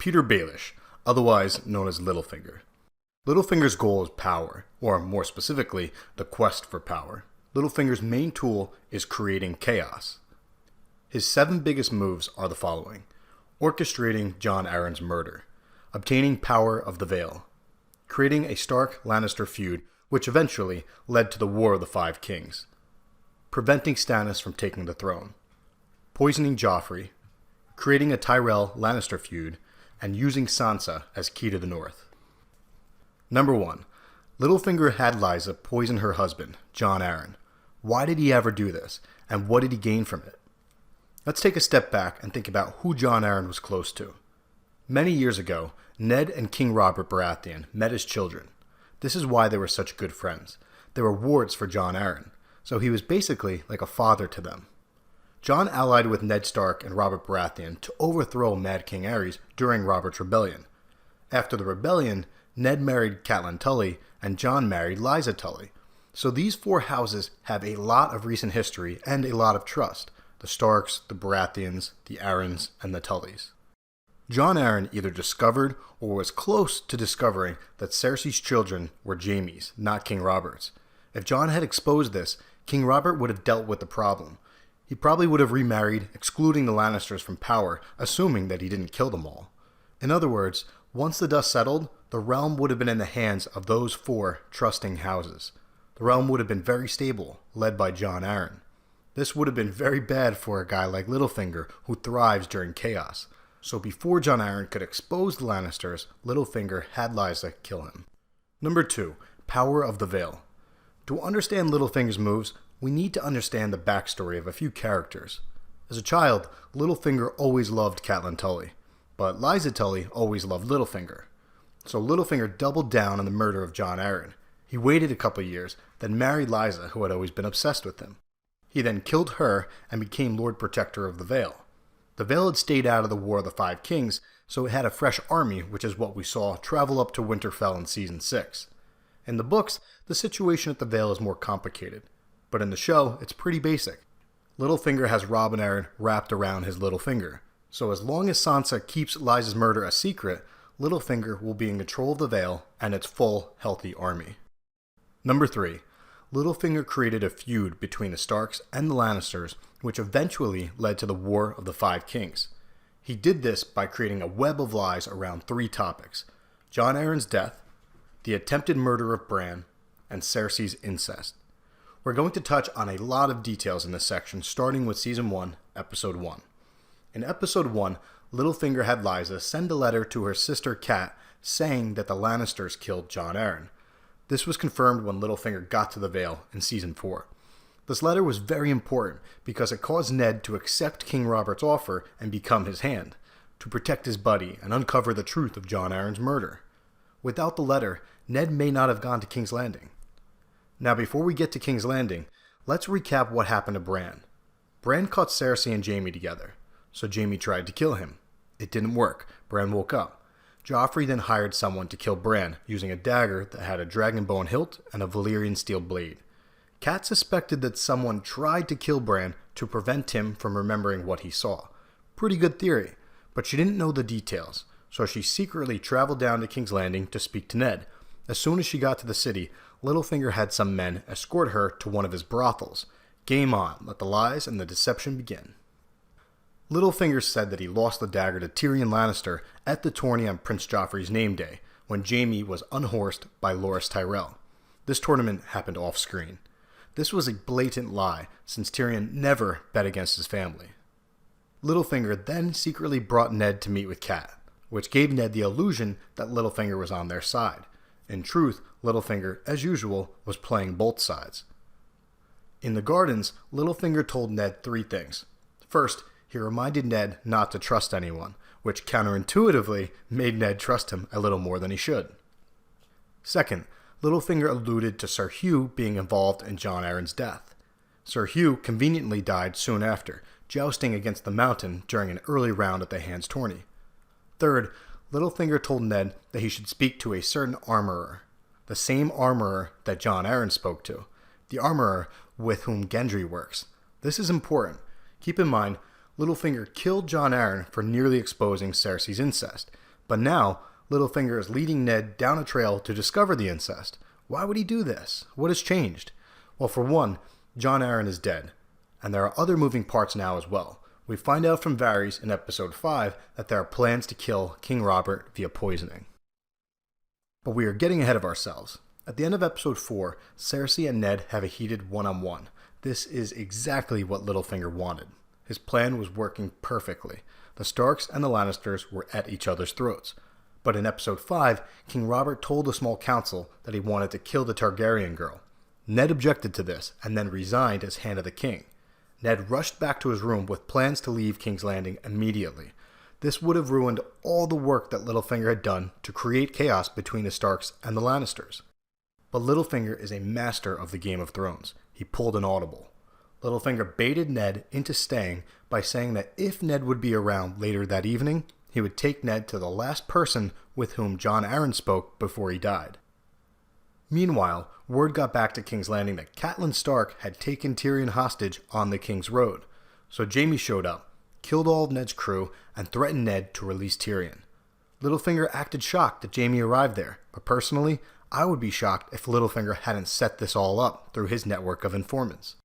Petyr Baelish, otherwise known as Littlefinger. Littlefinger's goal is power, or more specifically, the quest for power. Littlefinger's main tool is creating chaos. His 7 biggest moves are the following: orchestrating Jon Arryn's murder, obtaining power of the Vale, creating a Stark-Lannister feud which eventually led to the War of the Five Kings, preventing Stannis from taking the throne, poisoning Joffrey, creating a Tyrell-Lannister feud, and using Sansa as key to the North. Number 1. Littlefinger had Lysa poison her husband, Jon Arryn. Why did he ever do this, and what did he gain from it? Let's take a step back and think about who Jon Arryn was close to. Many years ago, Ned and King Robert Baratheon met as children. This is why they were such good friends. They were wards for Jon Arryn, so he was basically like a father to them. Jon allied with Ned Stark and Robert Baratheon to overthrow Mad King Aerys during Robert's rebellion. After the rebellion, Ned married Catelyn Tully and Jon married Lysa Tully. So these 4 houses have a lot of recent history and a lot of trust: the Starks, the Baratheons, the Arryns, and the Tullys. Jon Arryn either discovered or was close to discovering that Cersei's children were Jaime's, not King Robert's. If Jon had exposed this, King Robert would have dealt with the problem. He probably would have remarried, excluding the Lannisters from power, assuming that he didn't kill them all. In other words, once the dust settled, the realm would have been in the hands of those 4 trusting houses. The realm would have been very stable, led by Jon Arryn. This would have been very bad for a guy like Littlefinger, who thrives during chaos. So before Jon Arryn could expose the Lannisters, Littlefinger had Lysa kill him. Number 2. Power of the Vale. To understand Littlefinger's moves, we need to understand the backstory of a few characters. As a child, Littlefinger always loved Catelyn Tully, but Lysa Tully always loved Littlefinger. So Littlefinger doubled down on the murder of Jon Arryn. He waited a couple years, then married Lysa, who had always been obsessed with him. He then killed her and became Lord Protector of the Vale. The Vale had stayed out of the War of the Five Kings, so it had a fresh army, which is what we saw travel up to Winterfell in Season 6. In the books, the situation at the Vale is more complicated, but in the show, it's pretty basic. Littlefinger has Robb and Arryn wrapped around his little finger, so as long as Sansa keeps Lysa's murder a secret, Littlefinger will be in control of the Vale and its full, healthy army. Number 3. Littlefinger created a feud between the Starks and the Lannisters, which eventually led to the War of the Five Kings. He did this by creating a web of lies around 3 topics: Jon Arryn's death, the attempted murder of Bran, and Cersei's incest. We're going to touch on a lot of details in this section, starting with Season 1, Episode 1. In Episode 1, Littlefinger had Lysa send a letter to her sister Cat saying that the Lannisters killed Jon Arryn. This was confirmed when Littlefinger got to the Vale in Season 4. This letter was very important because it caused Ned to accept King Robert's offer and become his hand, to protect his buddy and uncover the truth of Jon Arryn's murder. Without the letter, Ned may not have gone to King's Landing. Now before we get to King's Landing, let's recap what happened to Bran. Bran caught Cersei and Jaime together, so Jaime tried to kill him. It didn't work. Bran woke up. Joffrey then hired someone to kill Bran using a dagger that had a dragonbone hilt and a Valyrian steel blade. Cat suspected that someone tried to kill Bran to prevent him from remembering what he saw. Pretty good theory, but she didn't know the details, so she secretly traveled down to King's Landing to speak to Ned. As soon as she got to the city, Littlefinger had some men escort her to one of his brothels. Game on, let the lies and the deception begin. Littlefinger said that he lost the dagger to Tyrion Lannister at the tourney on Prince Joffrey's name day, when Jaime was unhorsed by Loras Tyrell. This tournament happened off-screen. This was a blatant lie, since Tyrion never bet against his family. Littlefinger then secretly brought Ned to meet with Cat, which gave Ned the illusion that Littlefinger was on their side. In truth, Littlefinger, as usual, was playing both sides. In the gardens, Littlefinger told Ned 3 things. First, he reminded Ned not to trust anyone, which counterintuitively made Ned trust him a little more than he should. Second, Littlefinger alluded to Sir Hugh being involved in Jon Arryn's death. Sir Hugh conveniently died soon after, jousting against the Mountain during an early round at the Hands tourney. Third, Littlefinger told Ned that he should speak to a certain armorer, the same armorer that Jon Arryn spoke to, the armorer with whom Gendry works. This is important. Keep in mind, Littlefinger killed Jon Arryn for nearly exposing Cersei's incest. But now, Littlefinger is leading Ned down a trail to discover the incest. Why would he do this? What has changed? Well, for one, Jon Arryn is dead, and there are other moving parts now as well. We find out from Varys in episode 5 that there are plans to kill King Robert via poisoning. But we are getting ahead of ourselves. At the end of episode 4, Cersei and Ned have a heated one-on-one. This is exactly what Littlefinger wanted. His plan was working perfectly. The Starks and the Lannisters were at each other's throats. But in episode 5, King Robert told the small council that he wanted to kill the Targaryen girl. Ned objected to this and then resigned as Hand of the King. Ned rushed back to his room with plans to leave King's Landing immediately. This would have ruined all the work that Littlefinger had done to create chaos between the Starks and the Lannisters. But Littlefinger is a master of the Game of Thrones. He pulled an audible. Littlefinger baited Ned into staying by saying that if Ned would be around later that evening, he would take Ned to the last person with whom Jon Arryn spoke before he died. Meanwhile, word got back to King's Landing that Catelyn Stark had taken Tyrion hostage on the King's Road. So Jaime showed up, killed all of Ned's crew, and threatened Ned to release Tyrion. Littlefinger acted shocked that Jaime arrived there, but personally, I would be shocked if Littlefinger hadn't set this all up through his network of informants.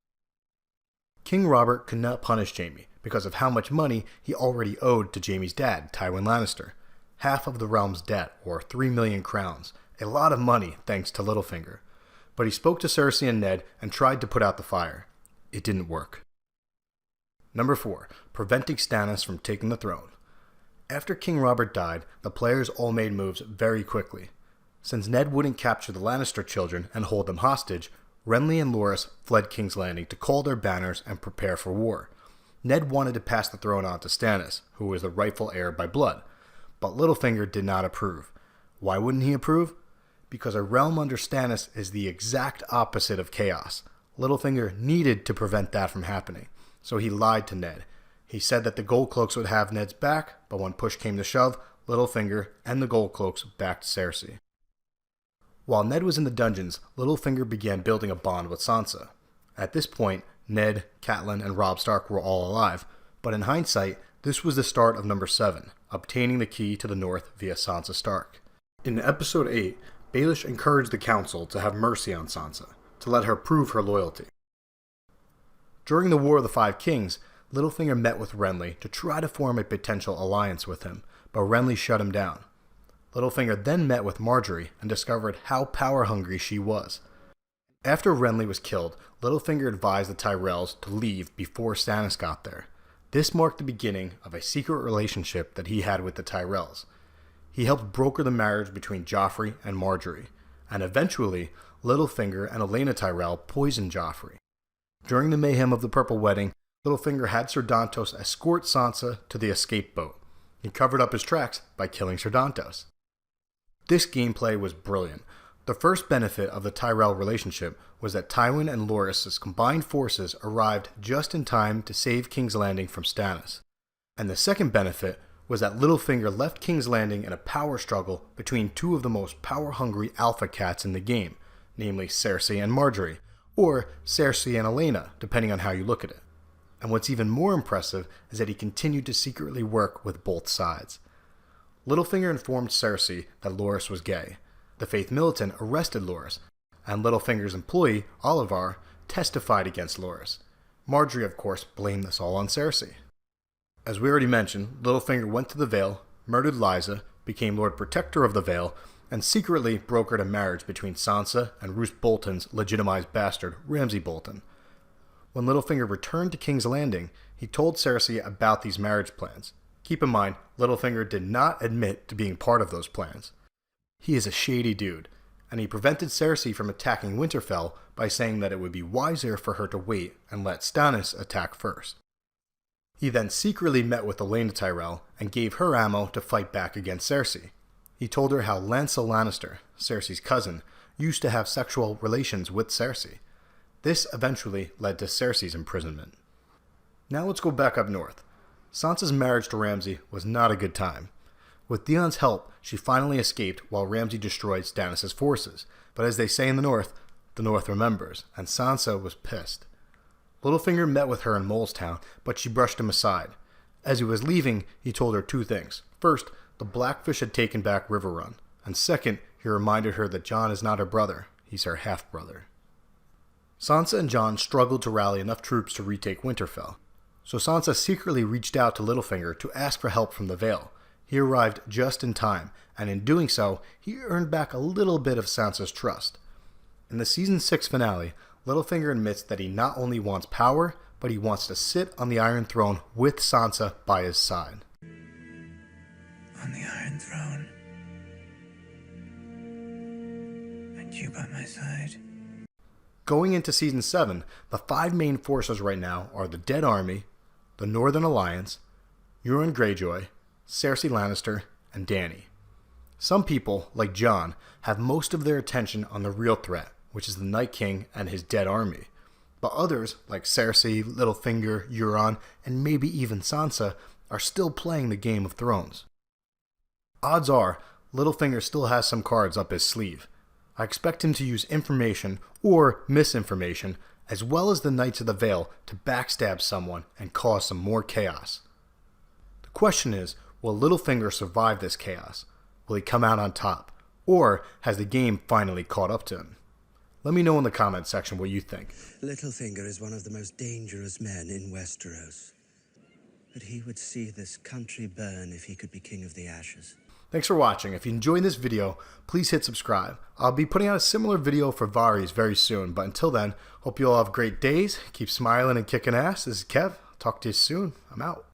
King Robert could not punish Jaime because of how much money he already owed to Jaime's dad, Tywin Lannister. Half of the realm's debt, or 3 million crowns. A lot of money thanks to Littlefinger. But he spoke to Cersei and Ned and tried to put out the fire. It didn't work. Number 4. Preventing Stannis from taking the throne. After King Robert died, the players all made moves very quickly. Since Ned wouldn't capture the Lannister children and hold them hostage, Renly and Loras fled King's Landing to call their banners and prepare for war. Ned wanted to pass the throne on to Stannis, who was the rightful heir by blood, but Littlefinger did not approve. Why wouldn't he approve? Because a realm under Stannis is the exact opposite of chaos. Littlefinger needed to prevent that from happening, so he lied to Ned. He said that the Gold Cloaks would have Ned's back, but when push came to shove, Littlefinger and the Gold Cloaks backed Cersei. While Ned was in the dungeons, Littlefinger began building a bond with Sansa. At this point, Ned, Catelyn, and Robb Stark were all alive, but in hindsight, this was the start of number 7, obtaining the key to the north via Sansa Stark. In episode 8, Baelish encouraged the council to have mercy on Sansa, to let her prove her loyalty. During the War of the Five Kings, Littlefinger met with Renly to try to form a potential alliance with him, but Renly shut him down. Littlefinger then met with Margaery and discovered how power-hungry she was. After Renly was killed, Littlefinger advised the Tyrells to leave before Stannis got there. This marked the beginning of a secret relationship that he had with the Tyrells. He helped broker the marriage between Joffrey and Margaery, and eventually, Littlefinger and Olenna Tyrell poisoned Joffrey. During the mayhem of the Purple Wedding, Littlefinger had Ser Dantos escort Sansa to the escape boat. He covered up his tracks by killing Ser Dantos. This gameplay was brilliant. The first benefit of the Tyrell relationship was that Tywin and Loras' combined forces arrived just in time to save King's Landing from Stannis. And the second benefit was that Littlefinger left King's Landing in a power struggle between two of the most power-hungry alpha cats in the game, namely Cersei and Margaery, or Cersei and Olenna, depending on how you look at it. And what's even more impressive is that he continued to secretly work with both sides. Littlefinger informed Cersei that Loras was gay. The Faith Militant arrested Loras, and Littlefinger's employee, Olivar, testified against Loras. Margaery, of course, blamed this all on Cersei. As we already mentioned, Littlefinger went to the Vale, murdered Lysa, became Lord Protector of the Vale, and secretly brokered a marriage between Sansa and Roose Bolton's legitimized bastard, Ramsay Bolton. When Littlefinger returned to King's Landing, he told Cersei about these marriage plans. Keep in mind, Littlefinger did not admit to being part of those plans. He is a shady dude, and he prevented Cersei from attacking Winterfell by saying that it would be wiser for her to wait and let Stannis attack first. He then secretly met with Olenna Tyrell and gave her ammo to fight back against Cersei. He told her how Lancel Lannister, Cersei's cousin, used to have sexual relations with Cersei. This eventually led to Cersei's imprisonment. Now let's go back up north. Sansa's marriage to Ramsay was not a good time. With Theon's help, she finally escaped while Ramsay destroyed Stannis' forces, but as they say in the North remembers, and Sansa was pissed. Littlefinger met with her in Molestown, but she brushed him aside. As he was leaving, he told her two things. First, the Blackfish had taken back Riverrun, and second, he reminded her that Jon is not her brother, he's her half-brother. Sansa and Jon struggled to rally enough troops to retake Winterfell, so Sansa secretly reached out to Littlefinger to ask for help from the Vale. He arrived just in time, and in doing so, he earned back a little bit of Sansa's trust. In the Season 6 finale, Littlefinger admits that he not only wants power, but he wants to sit on the Iron Throne with Sansa by his side. On the Iron Throne. And you by my side. Going into Season 7, the 5 main forces right now are the Dead Army, the Northern Alliance, Euron Greyjoy, Cersei Lannister, and Dany. Some people, like Jon, have most of their attention on the real threat, which is the Night King and his Dead Army. But others, like Cersei, Littlefinger, Euron, and maybe even Sansa, are still playing the Game of Thrones. Odds are, Littlefinger still has some cards up his sleeve. I expect him to use information, or misinformation, as well as the Knights of the Vale to backstab someone and cause some more chaos. The question is, will Littlefinger survive this chaos? Will he come out on top? Or has the game finally caught up to him? Let me know in the comments section what you think. Littlefinger is one of the most dangerous men in Westeros. But he would see this country burn if he could be king of the ashes. Thanks for watching. If you enjoyed this video, please hit subscribe. I'll be putting out a similar video for Varys very soon, but until then, hope you all have great days. Keep smiling and kicking ass. This is Kev. Talk to you soon. I'm out.